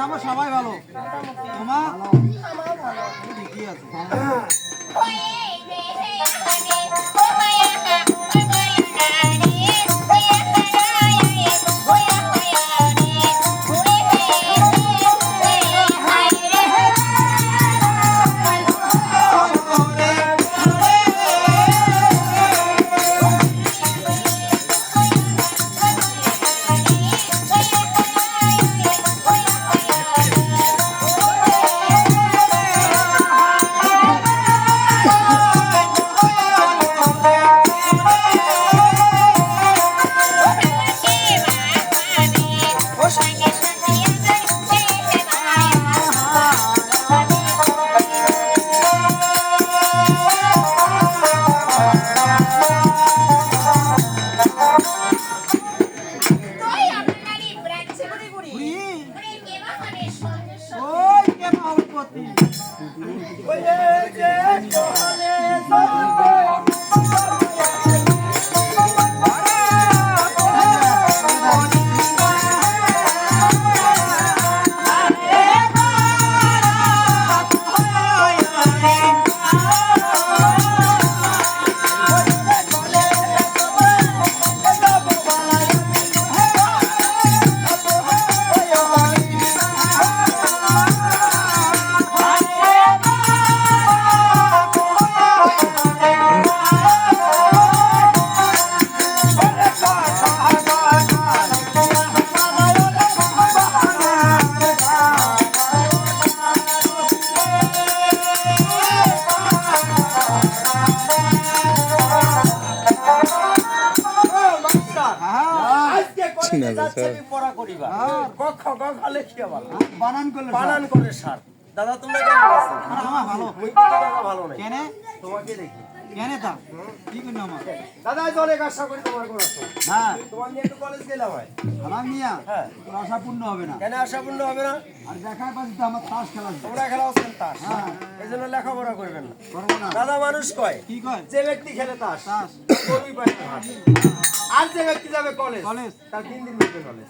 আমার সবাই ভালো। তোমার আমারও ভালো। ঠিকই আছে। বানান করে সার দাদা তোমরা কেমন আছো? ভালো। দাদা ভালো নাই কেন তোমাকে দেখি কেন তা কি করলো আমার? দাদা আজ অনেক আশা করি তোমার কোন আছো হ্যাঁ তোমার নিয়ে একটু কলেজ গেলাম ভাই আমার মিয়া হ্যাঁ তোর আশা পূর্ণ হবে না। কেন আশাপূর্ণ হবে না? আর দেখার পাচ্ছি তো আমার তাস খেলা আছে। তোমরা খেলা আছেন তাস হ্যাঁ এই জন্য লেখাপড়া করবেন না করবো না। দাদা মানুষ কয় কি কয়? যে ব্যক্তি খেলে তাস তাস গরুই পায় না ভাত। আর যে ব্যক্তি যাবে কলেজ কলেজ তার 3 দিন বেতন কলেজ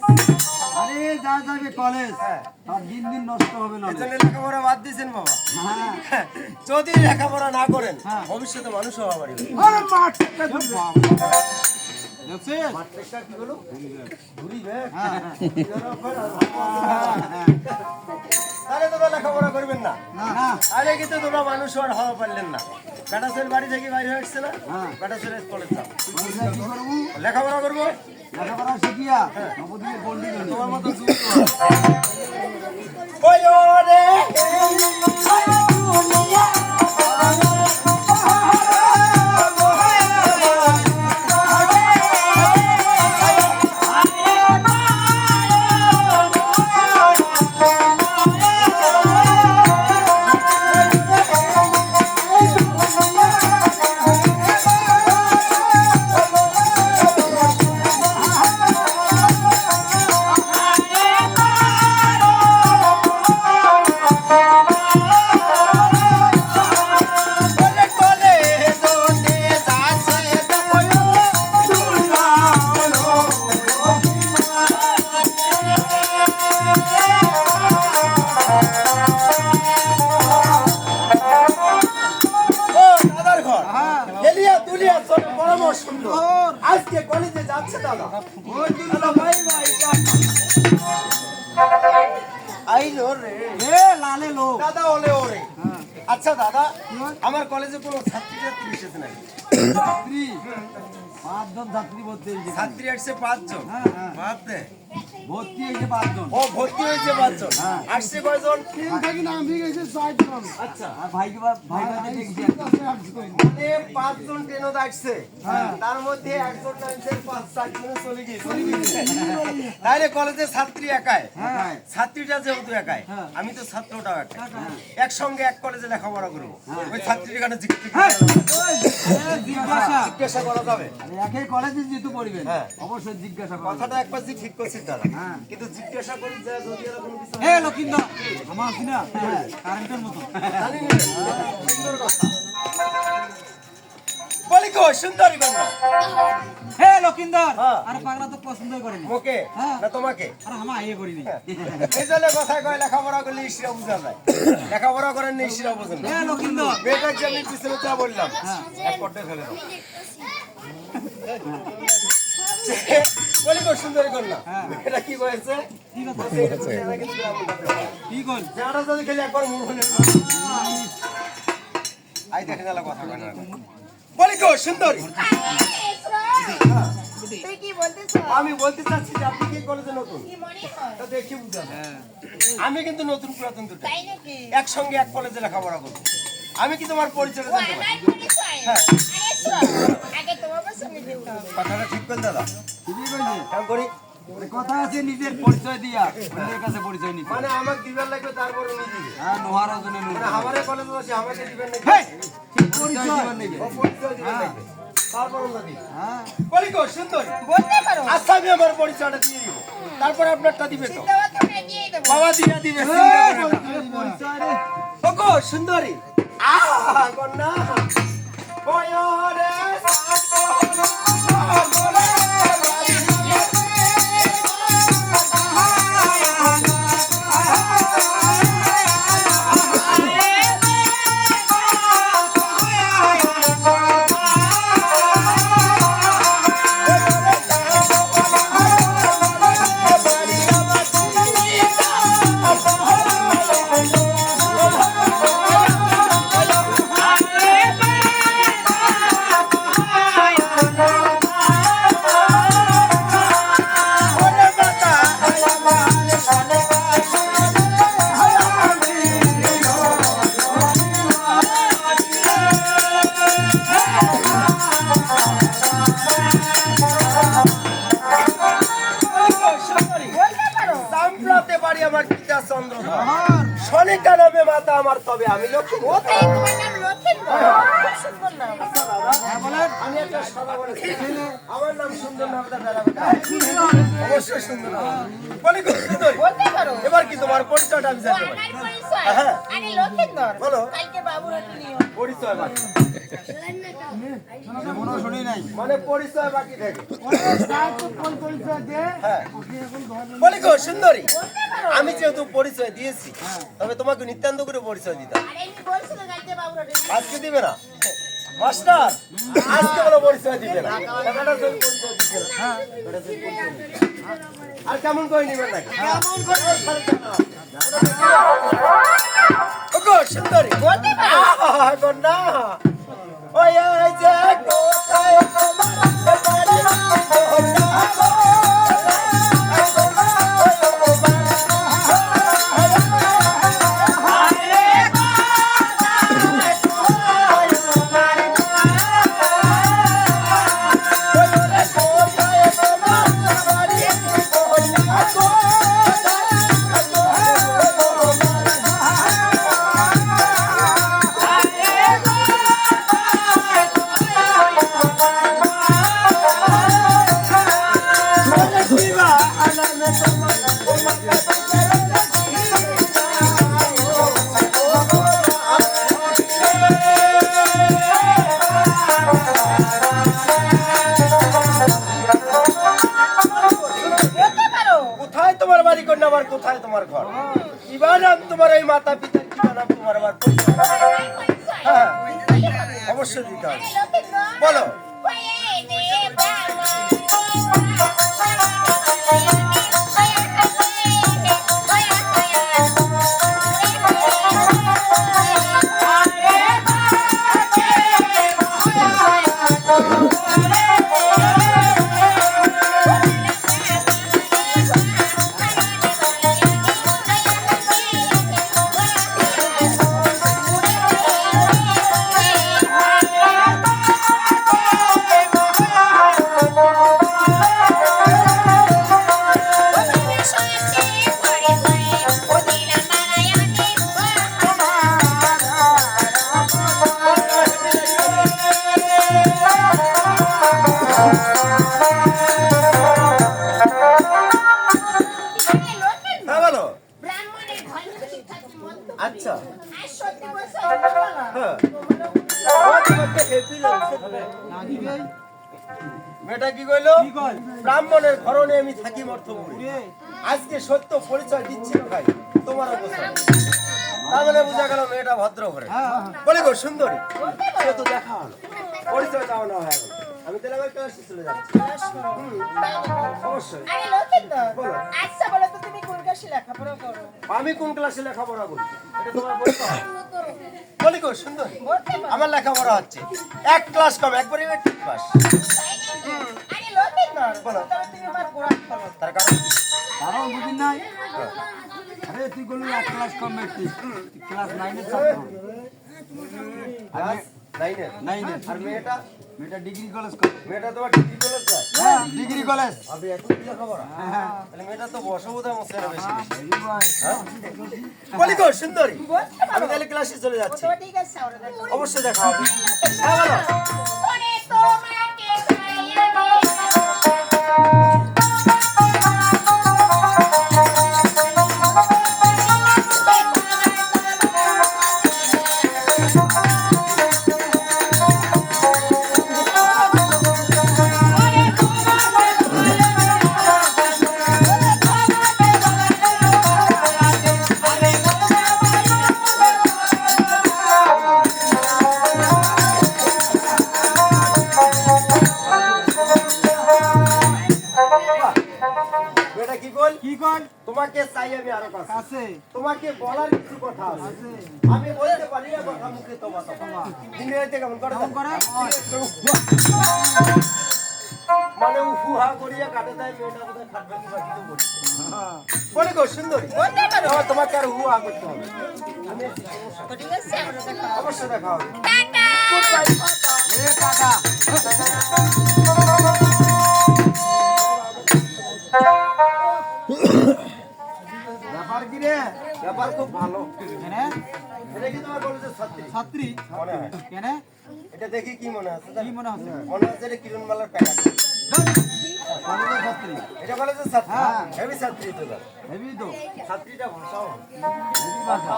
আরে যা যাবে কলেজ হ্যাঁ তার দিন দিন নষ্ট হবে না। এই জন্য লেখাপড়া বাদ দিয়েছেন বাবা হ্যাঁ যদি লেখাপড়া না করেন হ্যাঁ। ভবিষ্যতে মানুষ হওয়া পারবে আরে মাঠটা দেখছিস? মাঠটা কি হলো ঘুরি ব্যাগ হ্যাঁ তাহলে তোমরা লেখাপড়া করবেন না না আরে কিন্তু তোমরা মানুষ আর হওয়া পারলেন না বেটা ছেলে বাড়ি থেকে বাইরে হয়ে আসছে না হ্যাঁ। বেটা ছেলে কলেজ যাও মানুষরা কি করবো? লেখাপড়া করবো লেখাপড়া শিখিয়া নবদ্বীপে পণ্ডিত হলো। তোমার মতো ওই ওরে আজকে কলেজে যাচ্ছে দাদা ভাই ভাই আইলো রে এ লালে লোক দাদা ওলে ওরে আচ্ছা দাদা আমার কলেজে কোনো ছাত্রী ছাত্রী এসেছে নাকি? ছাত্রী 5 জন ছাত্রী ভর্তি হয়েছে। ছাত্রী আসছে 5 জন হ্যাঁ হ্যাঁ বাদ দে ভর্তি হয়েছে 5 জন। ও ভর্তি হয়েছে 5 জন হ্যাঁ। আসছে কয়জন? আচ্ছা আর ভাইকে ভাই ভাই দেখছি মানে 5 জন ট্রেনত আসছে তার মধ্যে একজন নামছে 5 জন চলে গিয়েছে তাহলে কলেজের ছাত্রী একাই হ্যাঁ ছাত্রীটা যেহেতু একাই হ্যাঁ। আমি তো ছাত্রটাও একাই একসঙ্গে এক কলেজে লেখাপড়া করবো হ্যাঁ। ওই ছাত্রীর কাছে জিজ্ঞাসা করা যাবে একই কলেজে যেহেতু পড়বেন হ্যাঁ। অবশ্যই জিজ্ঞাসা করবেন। কথাটা একবার যে ঠিক করছিস দাদা হ্যাঁ। কিন্তু জিজ্ঞাসা করি যে যদি এরকম কিছু এ লকিন্দর আমার আছি না কারেন্টের মতো জানি না সুন্দর কথা বলি গো সুন্দরী কন্যা হ্যালো লকিন্দর হ্যাঁ। আর পাগলা তো পছন্দ করেনি মোকে হ্যাঁ। না তোমাকে আর আমার আইয়ে করিনি এই জন্য কথায় কয় লেখাপড়া করলে ইসরা বুঝা যায় লেখাপড়া করেন না ইসরা বুঝেন না এ লকিন্দর মেয়েটার যে আমি পিছনে যা বললাম এক পটে ফেলে দাও বলি কো সুন্দরী কন্যা এটা কি করেছে কি কথা এটা কিন্তু গ্রামের কথা। কি কল যারা যদি খেলে একবার মুখ হলে আই দেখে গেল কথা কয় না বলি কো সুন্দরী তুই কি বলতেছ? আমি বলতে চাচ্ছি যে আপনি কি কলেজে নতুন কি মনে হয়? তা দেখি বুঝা আমি কিন্তু নতুন পুরাতন দুটো তাই নাকি? একসঙ্গে এক কলেজে লেখাপড়া করবো আমি কি তোমার পরিচয় ও, জানতে পারি আমার পরিচয়? হ্যাঁ। আরে শোন, আগে তোমার পছন্দ দিতে হবে। কথাটা ঠিক করেন দাদা ঠিকই কইছে কেমন করি কথা আছে নিজের পরিচয় দিয়া অন্যের কাছে পরিচয় নিতে মানে আমাকে দিবার লাগবে তারপর উনি দিবে হ্যাঁ নোহার ওজনে মানে আমারে কলেজে বসে আমাকে দিবেন নাকি পরিচয় দিবার নেবে ও পরিচয় দিবেন লাগবে তারপর উনি দিবে হ্যাঁ বলি কো সুন্দরী বলতে পারো? আচ্ছা আমি আমার পরিচয়টা দিয়ে দিব তারপর আপনারটা দিবে তো দেওয়া তোমরা দিয়ে দেবো। বাবা দিয়ে দিবে চিন্তা করেন না। পরিচয় রে ওগো সুন্দরী আহা কন্যা ওরে বলতে পারো? সামলাতে পারি আমার পিতা চন্দ্রধর শনিকা নামে মাতা আমার তবে আমি লক্ষ্মী ও তাই তোমার নাম লক্ষিন্দর। খুব সুন্দর নাম। আমি একটা সাদা বলে ছেলে আমার নাম সুন্দর নাম অবশ্যই সুন্দর নাম বলি গো সুন্দরী বলতে পারো? এবার কি তোমার পরিচয়টা আমি ও, জানতে পারি আমার পরিচয়? হ্যাঁ। আরে লক্ষিন্দর। বলো। কালকে বাবুর হাতে নিও। পরিচয় বাকি মনে শুনি নাই মানে পরিচয় বাকি থাকে হ্যাঁ বলি গো সুন্দরী বলতে পারো? আমি যেহেতু পরিচয় দিয়েছি তবে তোমাকে নিত্যান্ত করে পরিচয় দিতাম আরে আমি বলছি তো কালকে বাবুর হাতে নিও। আজকে দিবে না মাস্টার আজকে বলো পরিচয় দিবে না টাকাটা যদি পরিচয় দিবে না টাকাটা যদি পরিচয় দিবে না। আর কেমন করে নিবেন না কেমন করে ওগো সুন্দরী বলতে পারো? আহা কন্যা ওই এই যে কোথায় তোমার বাড়ি বলতে পারো? কোথায় তোমার বাড়ি কন্যা আবার কোথায় তোমার ঘর কিবা নাম তোমার এই মাতা পিতার কিবা নাম তোমার আবার পরিচয়? আমার পরিচয়? হ্যাঁ বলতে পারো? অবশ্যই দিতে হবে আরে লক্ষিন্দর। বলো কয়ে নে বাবা। হ্যাঁ বলো ব্রাহ্মণের ঘরে শিক্ষার্থী মন্ত। আচ্ছা আর সত্যি বলছো, এটা বলো। হ্ঁ তোমারও আমার তোমাকে হেপি লাগছে মেয়েটা কি কইলো? কি কয়? ব্রাহ্মণের ঘরণে আমি থাকি মর্থপুরে। রে, আজকে সত্য পরিচয় দিচ্ছি ভাই তোমার অবস্থা। তার মানে বোঝা গেল মেয়েটা ভদ্র ঘরে। হ্যাঁ, বলি গো সুন্দরী, সে তো দেখা হলো, পরিচয় দাও না হয়ে গেল। আমি তাহলে আমার ক্লাসে চলে যাচ্ছি। অবশ্যই। আরে লক্ষিন্দর, বলো। আচ্ছা বলো তো তুমি কোন ক্লাসে লেখাপড়া করো? আমি কোন ক্লাসে লেখাপড়া করি এটা তোমার বলতে হবে। বলি গো সুন্দরী, বলতে পারো। আমার লেখাপড়া হচ্ছে এক ক্লাস কম, একবারে মেট্রিক পাস। আরে লক্ষিন্দর, বলো। তাহলে তুমি আমার গোড়া করো। তার কারণ কারণ বুঝি নাই আরে তুই বললি 1 ক্লাস কম মেট্রিক ক্লাস 9 এর ছাত্র ক্লাস 9 এর। 9 এর আর মেয়েটা মেয়েটা ডিগ্রি কলেজ করে মেয়েটা তোমার ডিগ্রি কলেজ যায়। হ্যাঁ ডিগ্রি কলেজ আপনি এত কি লেখাপড়া? তাহলে মেয়েটা তো বসবোধা মনে হয় বেশি বেশি। এই ভাই বলি গো সুন্দরী, বলতে আমি পারো। তাহলে ক্লাসে চলে যাচ্ছি। তো ঠিক আছে, আমরা দেখো। অবশ্যই দেখা হবে। হ্যাঁ বলো। ওরে তোমাকে চাই আমি। মেয়েটা কি বল? কি কয়? তোমাকে চাই আমি আরো কাছে। আছে, তোমাকে বলার কিছু কথা আছে। আছে। আমি বলতে পারি না কথা মুখে তোমার তোমার। ইংরেজিতে কেমন করে কেমন করে? মানে উফুহা করিয়া কাটে দেয় মেয়েটা বোধহয় খাটবে কিংবা কিছু করি। বলি গো সুন্দরী, বলতে পারো। তোমাকে আর হুহা করতে হবে। আমি আছি, সমস্যা তো ঠিক আছে, আমরা দেখো। নেই। অবশ্যই দেখা হবে। টাটা। এ টাটা ব্যাপার কি রে ব্যাপার খুব ভালো। কেন? এটা কি তোমার কলেজের ছাত্রী? ছাত্রী? মনে হয়। কেন? এটা দেখি কি মনে হচ্ছে কি মনে হচ্ছে? মনে হচ্ছে এটা কিরণমালার প্যাকেট। কলেজের ছাত্রী এটা কলেজের ছাত্রী? হ্যাঁ। হেভি ছাত্রী তো তার। হেবি তো ছাত্রীটা ভাষাও ভালো। হেবি ভাষা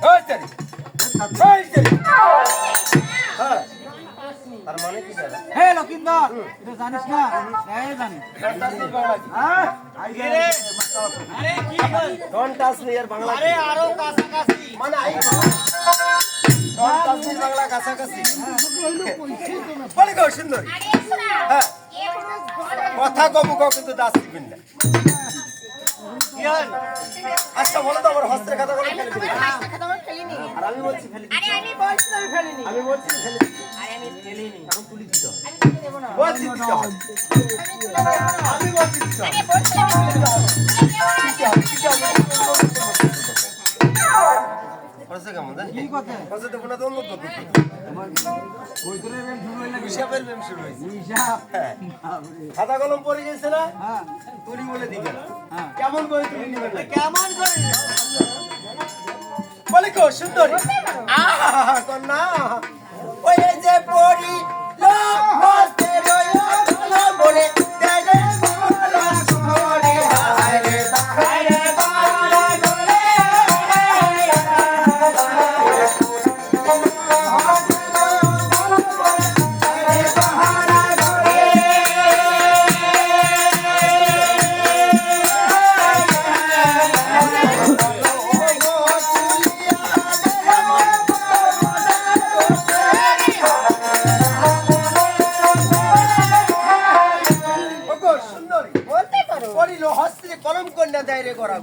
ওই তারি, ওই তারি। হ্যাঁ। তার মানে কি জানা? হে লক্ষিন্দর, এটা জানিস না? এই জানি। হ্যাঁ Don't touch me এর বাংলা কি? মানে I Don't touch me Bangla কাছাকাছি। বলি গো সুন্দরী, আরে শোনা। হ্যাঁ এখনো ঘরে কথা কমু কও কিন্তু দাস দিবেন না। কি হল? আচ্ছা বলো তো আমার হস্তের কথা করে ফেলে দিবি। হাসতে খাতা আমার ফেলিনি। আর আমি বলছি ফেলে দিবি। আরে আমি বলছি আমি ফেলিনি। আমি বলছি ফেলে দিবি। আরে আমি ফেলিনি। এখন তুলি দিতে হবে। আমি তুলে দেব না। বলছি দিতে হবে। আমি তুলে দেব না। আমি বলছি দিতে হবে। আরে বলছি আমি তুলে দেব না। দিতে হবে, দিতে হবে। হচ্ছে কেমন জানি? কি কথা? হচ্ছে তো কোনো তো অন্য পদ্ধতি। ওই করে বেম শুরু হইলে হিসাবের ব্যায়াম শুরু হয়েছে। হিসাব হ্যাঁ। বাপরে খাতা কলম পড়ে গেছে না? হ্যাঁ, তুলি বলে দিবে না। হ্যাঁ। কেমন করে তুলি নিবেন না? কেমন করে? বলে গো সুন্দরী, আহা কন্যা, ওই যে পড়ি লো হস্তে রয়ো ভালো বলে দেরে বলা করে হায় রে বালা করে ওগো সুন্দরী, বলতে পারো। পড়ি লো হস্তে কলম কন্যা দেয় রে করা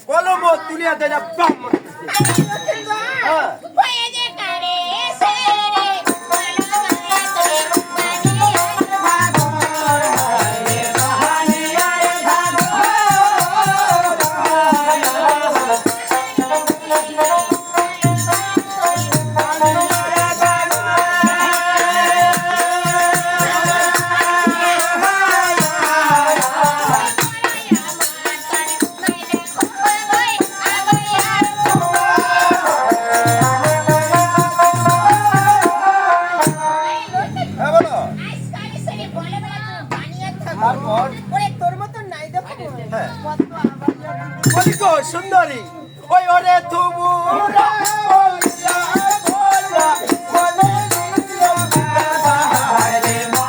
কলম তুলিয়া দেয় না ব্রাহ্মণ হ্যাঁ হয়ে যে কারে সে রে বলো হ্যাঁ বলো তারপর তোর মতন নাই দেখো হ্যাঁ। কত আবার বলি গো সুন্দরী, ওই ওরে তুমু বলিয়া বলা বলে দিও হায় রে মা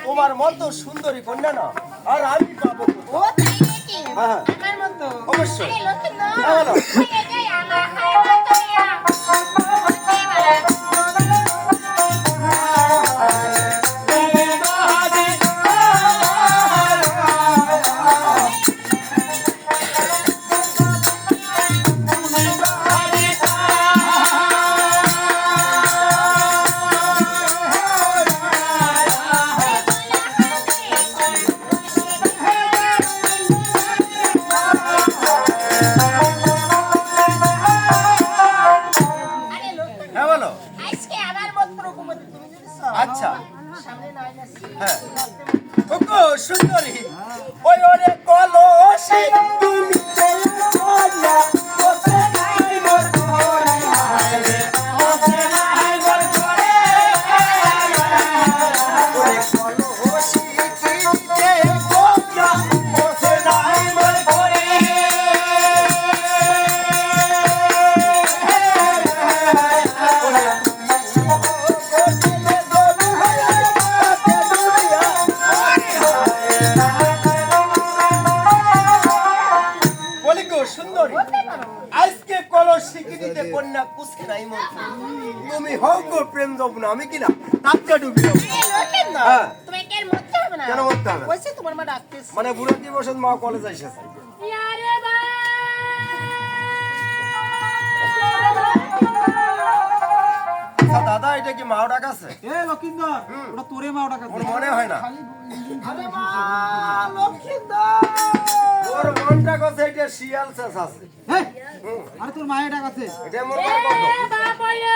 তোমার মতো সুন্দরী কন্যা না আর আমি পাবো ও তাই নাকি হ্যাঁ। আমার মতো অবশ্যই। আরে লক্ষিন্দর হ্যাঁ, বলো। হয়ে যায় আমার হায় তোয়া আরে লক্ষিন্দর হ্যাঁ বলো আজকে আমার মত রকমতে তুমি যদি আচ্ছা সামনে নাই না হ্যাঁ ওগো সুন্দরী ওই ওরে কলসি তুমি কন্যা বসে নাই মোর ঘরে হায়রে বসে নাই মোর ঘরে ওরে কলসি কিনতে কন্যা বসে নাই মোর ঘরে বলি গো সুন্দরী আজকে কলসি কিনতে কন্যা কুসকে নাই মোর তুমি হও গো প্রেম দেব না আমি কিনা টাটকা ডুবি যাবো আরে লক্ষিন্দর হ্যাঁ। তুমি কেন মরতে হবে না কেন মরতে হবে? কইছে তোমার মা ডাকতেছে মানে বুড়ো দিবসের মা কলেজ এসেছে আরে বা আচ্ছা, দাদা এটা কি মাও ডাকাছে এ লক্ষিন্দর ওটা তোরে মা ওটা ওর মনে হয় না আরে মা লক্ষিন্দর ওর মনটা কাছে এটা শিয়াল শেষ আছে এই, আরে তোর মায়ের ডাক আছে এটা মোর মার কণ্ঠ বাবারে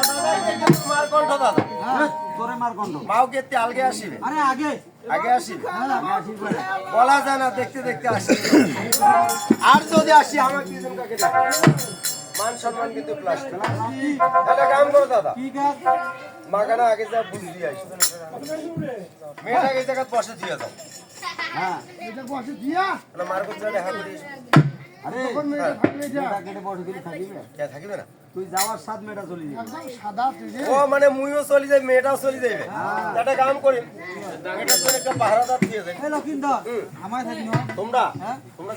দাদা এটা কি মার কণ্ঠ দাদা হ্যাঁ তোরে মার গন্ড মাও কে আলগে আসিবে আরে আগে আগে আসিবে হ্যাঁ আগে আসিস বলে। বলা যায় না দেখতে দেখতে আসি আর যদি আসি আমার দুজন কাকে ডাকে মান সম্মান কিন্তু প্লাস্টিক একটা কাম করো দাদা কি কাজ মাগানা আগে যা বুঝ দিয়ে আসি মেয়েটাকে এই জায়গায় বসে দিয়ে যাও হ্যাঁ মানে মার করতে দেখা করি আরে মেয়েটা কেটে বসে দিলে থাকিবে কে থাকিবে না তুই যাওয়ার সাত মেয়েটা চলে যাবে ও মানে মুইও চলে যাই মেয়েটাও চলে যাবে একটা কাম করি মেয়েটার জন্য একটা পাহারাদার দিয়ে যাই এই লক্ষিন্দর আমায় থাকি না তোমরা হ্যাঁ তোমরা